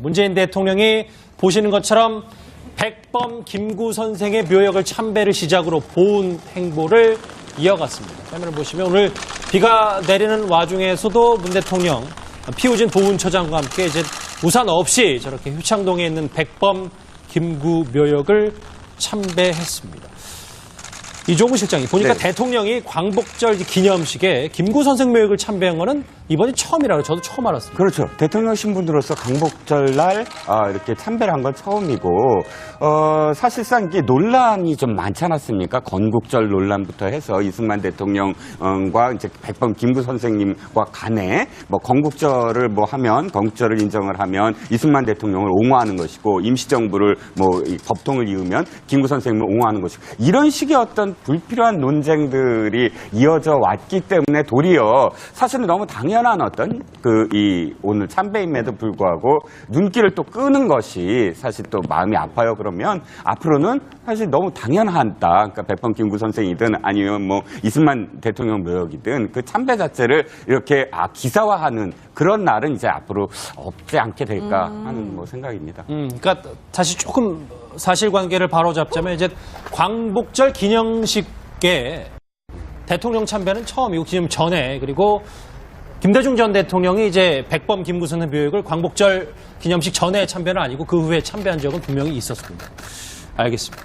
문재인 대통령이 보시는 것처럼 백범 김구 선생의 묘역을 참배를 시작으로 보훈 행보를 이어갔습니다. 화면을 보시면 오늘 비가 내리는 와중에서도 문 대통령 피우진 보훈처장과 함께 이제 우산 없이 저렇게 효창동에 있는 백범 김구 묘역을 참배했습니다. 이종우 실장이 보니까 대통령이 광복절 기념식에 김구 선생 묘역을 참배한 거는 이번이 처음이라고 저도 처음 알았습니다. 그렇죠. 대통령 신분으로서 광복절날 이렇게 참배를 한 건 처음이고 사실상 이게 논란이 좀 많지 않았습니까? 건국절 논란부터 해서 이승만 대통령과 이제 백범 김구 선생님과 간에 뭐 건국절을 뭐 하면 건국절을 인정을 하면 이승만 대통령을 옹호하는 것이고 임시정부를 뭐 법통을 이으면 김구 선생님을 옹호하는 것이고 이런 식의 어떤 불필요한 논쟁들이 이어져 왔기 때문에 도리어 사실은 너무 당연한 어떤 오늘 참배임에도 불구하고 눈길을 또 끄는 것이 사실 또 마음이 아파요. 그러면 앞으로는 사실 너무 당연하다. 그러니까 백범 김구 선생이든 아니면 뭐 이승만 대통령 묘역이든 그 참배 자체를 이렇게 기사화하는 그런 날은 이제 앞으로 없지 않게 될까 하는 뭐 생각입니다. 그러니까 다시 조금 사실관계를 바로잡자면 이제 광복절 기념식에 대통령 참배는 처음이고 기념 전에 그리고 김대중 전 대통령이 이제 백범 김구 선생 묘역을 광복절 기념식 전에 참배는 아니고 그 후에 참배한 적은 분명히 있었습니다. 알겠습니다.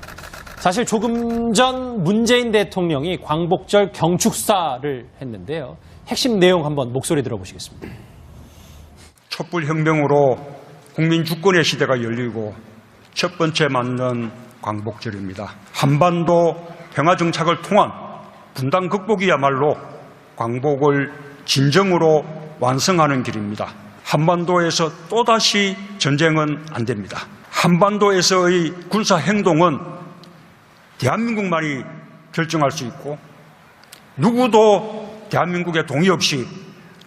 사실 조금 전 문재인 대통령이 광복절 경축사를 했는데요. 핵심 내용 한번 목소리 들어보시겠습니다. 촛불혁명으로 국민 주권의 시대가 열리고 첫 번째 맞는 광복절입니다. 한반도 평화정착을 통한 분단 극복이야말로 광복을 진정으로 완성하는 길입니다. 한반도에서 또다시 전쟁은 안 됩니다. 한반도에서의 군사행동은 대한민국만이 결정할 수 있고 누구도 대한민국의 동의 없이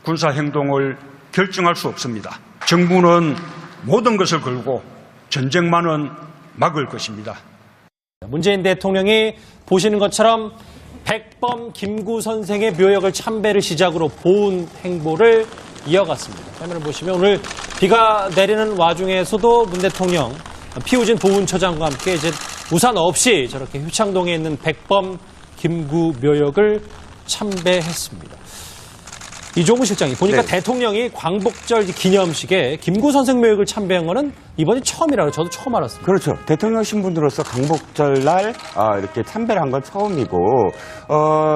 군사행동을 결정할 수 없습니다. 정부는 모든 것을 걸고 전쟁만은 막을 것입니다. 문재인 대통령이 보시는 것처럼 백범 김구 선생의 묘역을 참배를 시작으로 보훈 행보를 이어갔습니다. 화면을 보시면 오늘 비가 내리는 와중에서도 문 대통령 피우진 보훈처장과 함께 이제 우산 없이 저렇게 효창동에 있는 백범 김구 묘역을 참배했습니다. 이종우 실장이 보니까 대통령이 광복절 기념식에 김구 선생 묘역을 참배한 거는 이번이 처음이라고 저도 처음 알았습니다. 그렇죠. 대통령 신분으로서 광복절날 이렇게 참배를 한 건 처음이고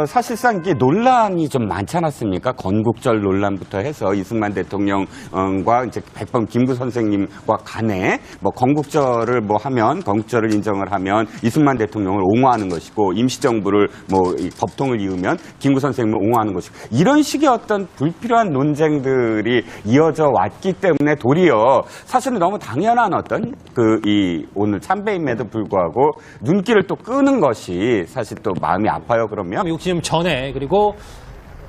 사실상 이게 논란이 좀 많지 않았습니까? 건국절 논란부터 해서 이승만 대통령과 이제 백범 김구 선생님과 간에 뭐 건국절을 뭐 하면 건국절을 인정을 하면 이승만 대통령을 옹호하는 것이고 임시정부를 뭐 법통을 이으면 김구 선생님을 옹호하는 것이고 이런 식의 어떤 불필요한 논쟁들이 이어져 왔기 때문에 도리어 사실은 너무 당연한 어떤 오늘 참배임에도 불구하고 눈길을 또 끄는 것이 사실 또 마음이 아파요. 그러면 미국 지금 전에 그리고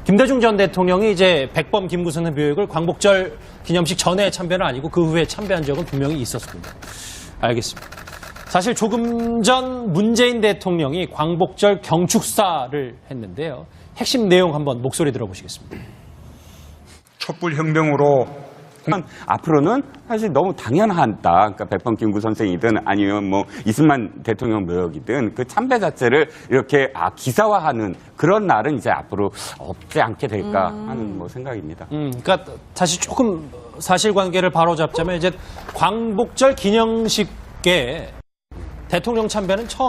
김대중 전 대통령이 이제 백범 김구 선생 묘역을 광복절 기념식 전에 참배는 아니고 그 후에 참배한 적은 분명히 있었습니다. 알겠습니다. 사실 조금 전 문재인 대통령이 광복절 경축사를 했는데요. 핵심 내용 한번 목소리 들어보시겠습니다. 촛불혁명으로 앞으로는 사실 너무 당연하다. 그러니까 백범 김구 선생이든 아니면 뭐 이승만 대통령 묘역이든 그 참배 자체를 이렇게 기사화하는 그런 날은 이제 앞으로 없지 않게 될까 하는 뭐 생각입니다. 그러니까 다시 조금 사실관계를 바로잡자면 이제 광복절 기념식에 대통령 참배는 처음.